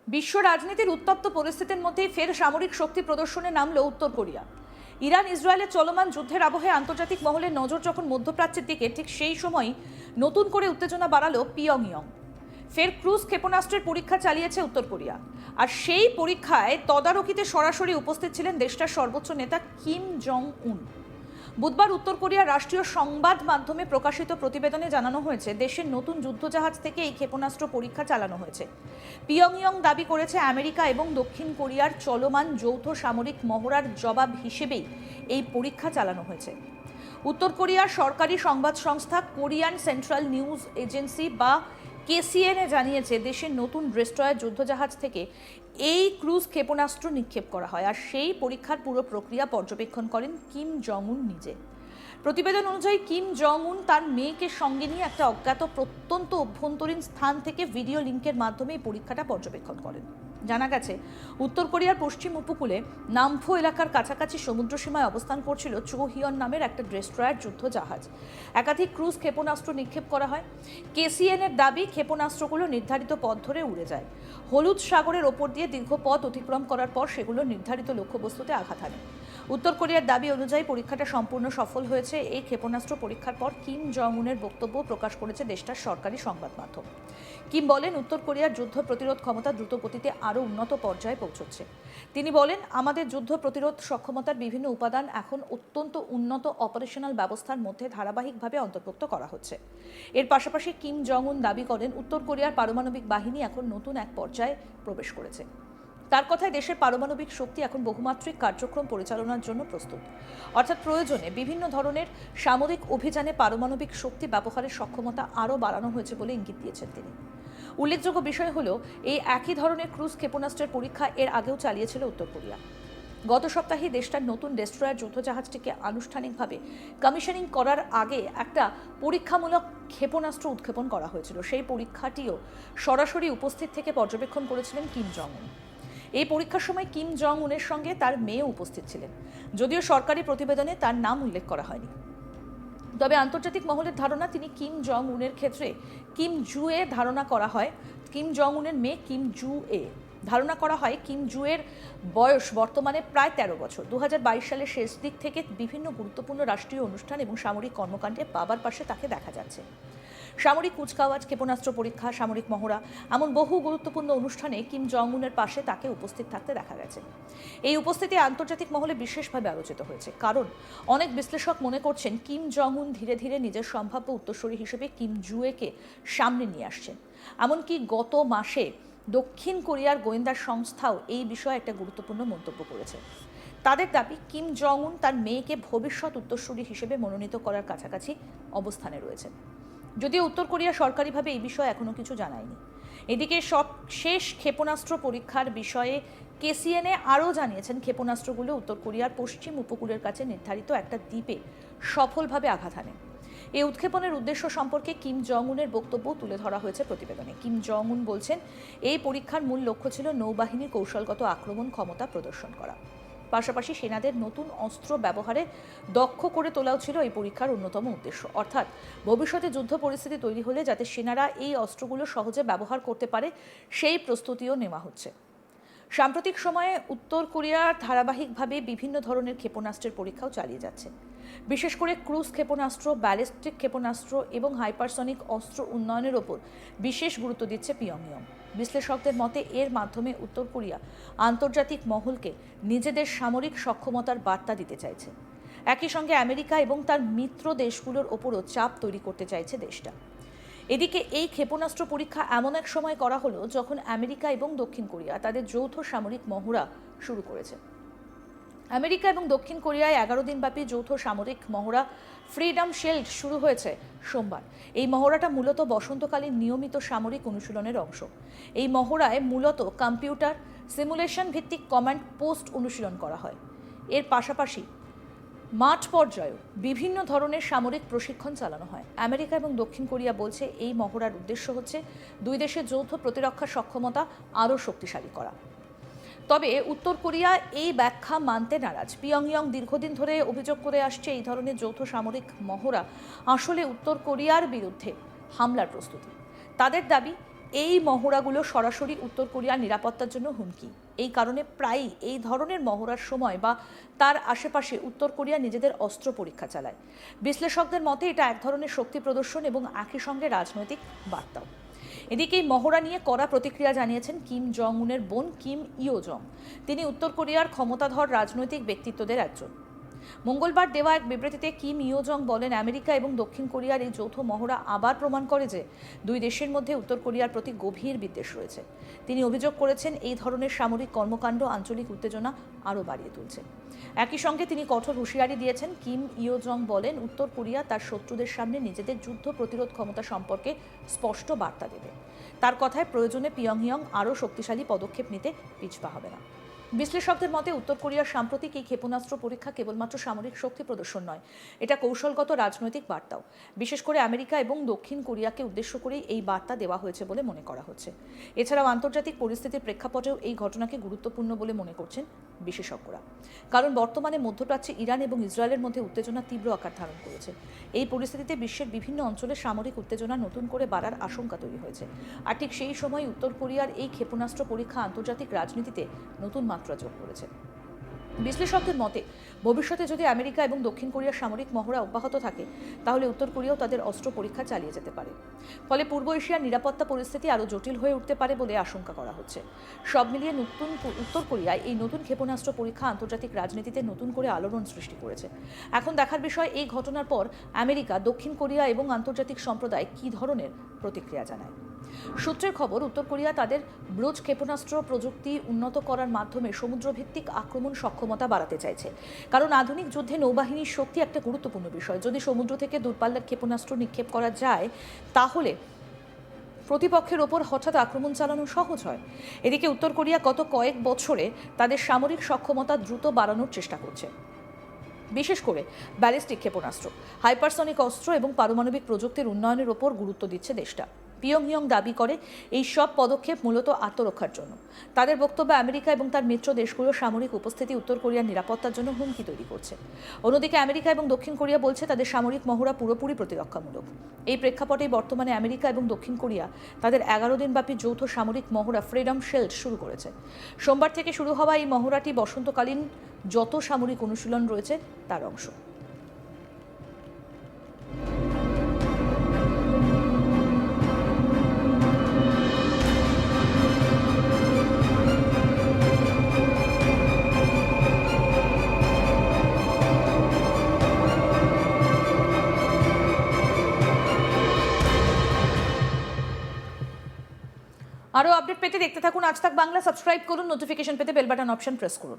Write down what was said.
বিশ্ব রাজনীতির উত্তপ্ত পরিস্থিতির মধ্যেই ফের সামরিক শক্তি প্রদর্শনে নামল উত্তর কোরিয়া। ইরান ইসরায়েলের চলমান যুদ্ধের আবহে আন্তর্জাতিক মহলের নজর যখন মধ্যপ্রাচ্যের দিকে, ঠিক সেই সময় নতুন করে উত্তেজনা বাড়ালো পিয়ংইয়ং। ফের ক্রুজ ক্ষেপণাস্ত্রের পরীক্ষা চালিয়েছে উত্তর কোরিয়া, আর সেই পরীক্ষায় তদারকিতে সরাসরি উপস্থিত ছিলেন দেশটার সর্বোচ্চ নেতা কিম জং উন। বুধবার উত্তর কোরিয়ার রাষ্ট্রীয় সংবাদ মাধ্যমে প্রকাশিত প্রতিবেদনে জানানো হয়েছে, দেশের নতুন যুদ্ধজাহাজ থেকে এই ক্ষেপণাস্ত্র পরীক্ষা চালানো হয়েছে। পিয়ংইয়ং দাবি করেছে, আমেরিকা এবং দক্ষিণ কোরিয়ার চলমান যৌথ সামরিক মহড়ার জবাব হিসেবেই এই পরীক্ষা চালানো হয়েছে। উত্তর কোরিয়ার সরকারি সংবাদ সংস্থা কোরিয়ান সেন্ট্রাল নিউজ এজেন্সি বা কেসিএনএ জানিয়েছে, দেশের নতুন ডেস্ট্রয়ার যুদ্ধজাহাজ থেকে এই ক্রুজ ক্ষেপণাস্ত্র নিক্ষেপ করা হয়, আর সেই পরীক্ষার পুরো প্রক্রিয়া পর্যবেক্ষণ করেন কিম জং উন নিজে। প্রতিবেদন অনুযায়ী কিম জং উন তার মেয়েকে সঙ্গে নিয়ে একটা অজ্ঞাত প্রত্যন্ত অভ্যন্তরীণ স্থান থেকে ভিডিও লিঙ্কের মাধ্যমে এই পরীক্ষাটা পর্যবেক্ষণ করেন। জানা গেছে, উত্তর কোরিয়ার পশ্চিম উপকূলে নামফো এলাকার কাছাকাছি সমুদ্র সীমায় অবস্থান করছিল চোহিয়ন নামের একটা ডেস্ট্রয়ার যুদ্ধ জাহাজ। একাধিক ক্রুজ ক্ষেপণাস্ত্র নিক্ষেপ করা হয়। কেসিএনের দাবি, ক্ষেপণাস্ত্রগুলো নির্ধারিত পথ ধরে উড়ে যায়। হলুদ সাগরের ওপর দিয়ে দীর্ঘ পথ অতিক্রম করার পর সেগুলো নির্ধারিত লক্ষ্যবস্তুতে আঘাত হানে। উত্তর কোরিয়ার দাবি অনুযায়ী পরীক্ষাটা সম্পূর্ণ সফল হয়েছে। এই ক্ষেপণাস্ত্র পরীক্ষার পর কিম জং উনের বক্তব্য প্রকাশ করেছে দেশটার সরকারি সংবাদ মাধ্যম। কিম বলেন, উত্তর কোরিয়ার যুদ্ধ প্রতিরোধ ক্ষমতা দ্রুত গতিতে আরও উন্নত পর্যায়ে পৌঁছচ্ছে। তিনি বলেন, আমাদের যুদ্ধ প্রতিরোধ সক্ষমতার বিভিন্ন উপাদান এখন অত্যন্ত উন্নত অপারেশনাল ব্যবস্থার মধ্যে ধারাবাহিকভাবে অন্তর্ভুক্ত করা হচ্ছে। এর পাশাপাশি কিম জং উন দাবি করেন, উত্তর কোরিয়ার পারমাণবিক বাহিনী এখন নতুন এক পর্যায়ে প্রবেশ করেছে। তার কথায়, দেশের পারমাণবিক শক্তি এখন বহুমাত্রিক কার্যক্রম পরিচালনার জন্য প্রস্তুত। অর্থাৎ প্রয়োজনে বিভিন্ন ধরনের সামরিক অভিযানে পারমাণবিক শক্তি ব্যবহারের সক্ষমতা আরও বাড়ানো হয়েছে বলে ইঙ্গিত দিয়েছেন তিনি। উল্লেখযোগ্য বিষয় হলো, এই একই ধরনের ক্রুজ ক্ষেপণাস্ত্রের পরীক্ষা এর আগেও চালিয়েছিল উত্তর কোরিয়া। গত সপ্তাহে দেশটার নতুন ডেস্ট্রয়ার যুদ্ধজাহাজটিকে আনুষ্ঠানিকভাবে কমিশনিং করার আগে একটা পরীক্ষামূলক ক্ষেপণাস্ত্র উৎক্ষেপণ করা হয়েছিল। সেই পরীক্ষাটিও সরাসরি উপস্থিত থেকে পর্যবেক্ষণ করেছিলেন কিম জং উন। এই পরীক্ষার সময় কিম জং উনের সঙ্গে তার মেয়ে উপস্থিত ছিলেন, যদিও সরকারি প্রতিবেদনে তার নাম উল্লেখ করা হয়নি। তবে আন্তর্জাতিক মহলের ধারণা, তিনি কিম জং উনের ক্ষেত্রে কিম জু এ ধারণা করা হয় কিম জং উনের মেয়ে কিম জু এ ধারণা করা হয় কিম জু এর বয়স বর্তমানে প্রায় 13 বছর। 2022 সালের শেষ দিক থেকে বিভিন্ন গুরুত্বপূর্ণ রাষ্ট্রীয় অনুষ্ঠান এবং সামরিক কর্মকাণ্ডে বাবার পাশে তাকে দেখা যাচ্ছে। সামরিক কুচকাওয়াজ, ক্ষেপণাস্ত্র পরীক্ষা, সামরিক মহড়া, এমন বহু গুরুত্বপূর্ণ অনুষ্ঠানে কিম জং উনের পাশে তাকে উপস্থিত থাকতে দেখা গেছে। এই উপস্থিতি আন্তর্জাতিক মহলে বিশেষভাবে আলোচিত হয়েছে, কারণ অনেক বিশ্লেষক মনে করছেন, কিম জং উন ধীরে ধীরে নিজের সম্ভাব্য উত্তরসূরি হিসেবে কিম জুয়েকে সামনে নিয়ে আসছেন। এমনকি গত মাসে দক্ষিণ কোরিয়ার গোয়েন্দা সংস্থাও এই বিষয়ে একটা গুরুত্বপূর্ণ মন্তব্য করেছে। তাদের দাবি, কিম জং উন তার মেয়েকে ভবিষ্যৎ উত্তরসূরি হিসেবে মনোনীত করার কাছাকাছি অবস্থানে রয়েছেন। যদিও উত্তর কোরিয়া সরকারিভাবে এই বিষয়ে এখনও কিছু জানায়নি। এদিকে শেষ ক্ষেপণাস্ত্র পরীক্ষার বিষয়ে কেসিএনএ আরও জানিয়েছেন, ক্ষেপণাস্ত্রগুলো উত্তর কোরিয়ার পশ্চিম উপকূলের কাছে নির্ধারিত একটা দ্বীপে সফলভাবে আঘাত হানে। এই উৎক্ষেপণের উদ্দেশ্য সম্পর্কে কিম জং উনের বক্তব্য তুলে ধরা হয়েছে প্রতিবেদনে। কিম জং উন বলছেন, এই পরীক্ষার মূল লক্ষ্য ছিল নৌবাহিনীর কৌশলগত আক্রমণ ক্ষমতা প্রদর্শন করা। পাশাপাশি সেনাদের নতুন অস্ত্র ব্যবহারে দক্ষ করে তোলাও ছিল এই পরীক্ষার অন্যতম উদ্দেশ্য। অর্থাৎ ভবিষ্যতে যুদ্ধ পরিস্থিতি তৈরি হলে যাতে সেনারা এই অস্ত্রগুলো সহজে ব্যবহার করতে পারে, সেই প্রস্তুতিও নেওয়া হচ্ছে। সাম্প্রতিক সময়ে উত্তর কোরিয়া ধারাবাহিকভাবে বিভিন্ন ধরনের ক্ষেপণাস্ত্রের পরীক্ষাও চালিয়ে যাচ্ছে। বিশেষ করে ক্রুজ ক্ষেপণাস্ত্র, ব্যালিস্টিক ক্ষেপণাস্ত্র এবং হাইপারসনিক অস্ত্র উন্নয়নের ওপর বিশেষ গুরুত্ব দিচ্ছে পিয়ংইয়ং। বিশ্লেষকদের মতে, এর মাধ্যমে উত্তর কোরিয়া আন্তর্জাতিক মহলকে নিজেদের সামরিক সক্ষমতার বার্তা দিতে চাইছে। একই সঙ্গে আমেরিকা এবং তার মিত্র দেশগুলোর ওপরও চাপ তৈরি করতে চাইছে দেশটা। এদিকে এই ক্ষেপণাস্ত্র পরীক্ষা এমন এক সময় করা হলো যখন আমেরিকা এবং দক্ষিণ কোরিয়া তাদের যৌথ সামরিক মহড়া শুরু করেছে। আমেরিকা এবং দক্ষিণ কোরিয়ায় 11 দিনব্যাপী যৌথ সামরিক মহড়া ফ্রিডম শিল্ড শুরু হয়েছে সোমবার। এই মহড়াটা মূলত বসন্তকালীন নিয়মিত সামরিক অনুশীলনের অংশ। এই মহড়ায় মূলত কম্পিউটার সিমুলেশন ভিত্তিক কমান্ড পোস্ট অনুশীলন করা হয়। এর পাশাপাশি মাঠ পর্যায়েও বিভিন্ন ধরনের সামরিক প্রশিক্ষণ চালানো হয়। আমেরিকা এবং দক্ষিণ কোরিয়া বলছে, এই মহড়ার উদ্দেশ্য হচ্ছে দুই দেশের যৌথ প্রতিরক্ষা সক্ষমতা আরও শক্তিশালী করা। তবে উত্তর কোরিয়া এই ব্যাখ্যা মানতে নারাজ। পিয়ংইয়ং দীর্ঘদিন ধরে অভিযোগ করে আসছে, এই ধরনের যৌথ সামরিক মহড়া আসলে উত্তর কোরিয়ার বিরুদ্ধে হামলার প্রস্তুতি। তাদের দাবি, এই মহড়াগুলো সরাসরি উত্তর কোরিয়ার নিরাপত্তার জন্য হুমকি। এই কারণে প্রায়ই এই ধরনের মহড়ার সময় বা তার আশেপাশে উত্তর কোরিয়া নিজেদের অস্ত্র পরীক্ষা চালায়। বিশ্লেষকদের মতে এটা এক ধরনের শক্তি প্রদর্শন এবং একই সঙ্গে রাজনৈতিক বার্তাও। এদিকে এই মহড়া নিয়ে কড়া প্রতিক্রিয়া জানিয়েছেন কিম জং উনের বোন কিম ইও জং। তিনি উত্তর কোরিয়ার ক্ষমতাধর রাজনৈতিক ব্যক্তিত্বদের একজন। মঙ্গলবার দেওয়া এক বিবৃতিতে কিম ইও জং বলেন, আমেরিকা এবং দক্ষিণ কোরিয়ার এই যৌথ মহড়া আবার প্রমাণ করে যে দুই দেশের মধ্যে উত্তর কোরিয়ার প্রতি গভীর বিদ্বেষ রয়েছে। তিনি অভিযোগ করেছেন, এই ধরনের সামরিক কর্মকাণ্ড আঞ্চলিক উত্তেজনা আরও বাড়িয়ে তুলছে। একই সঙ্গে তিনি কঠোর হুঁশিয়ারি দিয়েছেন। কিম ইও জং বলেন, উত্তর কোরিয়া তার শত্রুদের সামনে নিজেদের যুদ্ধ প্রতিরোধ ক্ষমতা সম্পর্কে স্পষ্ট বার্তা দেবে। তার কথায় প্রয়োজনে পিয়ংইয়ং আরও শক্তিশালী পদক্ষেপ নিতে পিছপা হবে না। বিশ্লেষকদের মতে উত্তর কোরিয়ার সাম্প্রতিক এই ক্ষেপণাস্ত্র পরীক্ষা কেবলমাত্র সামরিক শক্তি প্রদর্শন নয়, এটা কৌশলগত রাজনৈতিক বার্তাও। বিশেষ করে আমেরিকা এবং দক্ষিণ কোরিয়াকে উদ্দেশ্য করেই এই বার্তা দেওয়া হয়েছে বলে মনে করা হচ্ছে। এছাড়াও আন্তর্জাতিক পরিস্থিতির প্রেক্ষাপটেও এই ঘটনাকে গুরুত্বপূর্ণ বলে মনে করছেন বিশেষজ্ঞরা। কারণ বর্তমানে মধ্যপ্রাচ্যে ইরান এবং ইসরায়েলের মধ্যে উত্তেজনা তীব্র আকার ধারণ করেছে। এই পরিস্থিতিতে বিশ্বের বিভিন্ন অঞ্চলে সামরিক উত্তেজনা নতুন করে বাড়ার আশঙ্কা তৈরি হয়েছে। আর ঠিক সেই সময় উত্তর কোরিয়ার এই ক্ষেপণাস্ত্র পরীক্ষা আন্তর্জাতিক রাজনীতিতে নতুন মাত্রা যোগ করেছে। বিশ্লেষকদের মতে ভবিষ্যতে যদি আমেরিকা এবং দক্ষিণ কোরিয়ার সামরিক মহড়া অব্যাহত থাকে, তাহলে উত্তর কোরিয়াও তাদের অস্ত্র পরীক্ষা চালিয়ে যেতে পারে। ফলে পূর্ব এশিয়ার নিরাপত্তা পরিস্থিতি আরও জটিল হয়ে উঠতে পারে বলে আশঙ্কা করা হচ্ছে। সব মিলিয়ে উত্তর কোরিয়ায় এই নতুন ক্ষেপণাস্ত্র পরীক্ষা আন্তর্জাতিক রাজনীতিতে নতুন করে আলোড়ন সৃষ্টি করেছে। এখন দেখার বিষয়, এই ঘটনার পর আমেরিকা, দক্ষিণ কোরিয়া এবং আন্তর্জাতিক সম্প্রদায় কী ধরনের প্রতিক্রিয়া জানায়। সূত্রের খবর, উত্তর কোরিয়া তাদের ব্রোজ ক্ষেপণাস্ত্র প্রযুক্তি উন্নত করার মাধ্যমে সমুদ্রভিত্তিক আক্রমণ সক্ষমতা বাড়াতে চাইছে। কারণ আধুনিক যুদ্ধে নৌবাহিনীর শক্তি একটা গুরুত্বপূর্ণ বিষয়। যদি সমুদ্র থেকে দূরপাল্লার ক্ষেপণাস্ত্র নিক্ষেপ করা যায়, তাহলে প্রতিপক্ষের ওপর হঠাৎ আক্রমণ চালানো সহজ হয়। এদিকে উত্তর কোরিয়া গত কয়েক বছরে তাদের সামরিক সক্ষমতা দ্রুত বাড়ানোর চেষ্টা করছে, বিশেষ করে ব্যালিস্টিক ক্ষেপণাস্ত্র, হাইপারসনিক অস্ত্র এবং পারমাণবিক প্রযুক্তির উন্নয়নের ওপর গুরুত্ব দিচ্ছে দেশটা। পিয়ংইয়ং দাবি করে এই সব পদক্ষেপ মূলত আত্মরক্ষার জন্য। তাদের বক্তব্যে আমেরিকা এবং তার মিত্র দেশগুলোর সামরিক উপস্থিতি উত্তর কোরিয়ার নিরাপত্তার জন্য হুমকি তৈরি করছে। অন্যদিকে আমেরিকা এবং দক্ষিণ কোরিয়া বলছে তাদের সামরিক মহড়া পুরোপুরি প্রতিরক্ষামূলক। এই প্রেক্ষাপটেই বর্তমানে আমেরিকা এবং দক্ষিণ কোরিয়া তাদের 11 দিনব্যাপী যৌথ সামরিক মহড়া ফ্রিডম শিল্ড শুরু করেছে। সোমবার থেকে শুরু হওয়া এই মহড়াটি বসন্তকালীন যত সামরিক অনুশীলন রয়েছে তার অংশ। আরও আপডেট পেতে দেখতে থাকুন আজ তাক বাংলা। সাবস্ক্রাইব করুন, নোটিফিকেশন পেতে বেল বাটন অপশন প্রেস করুন।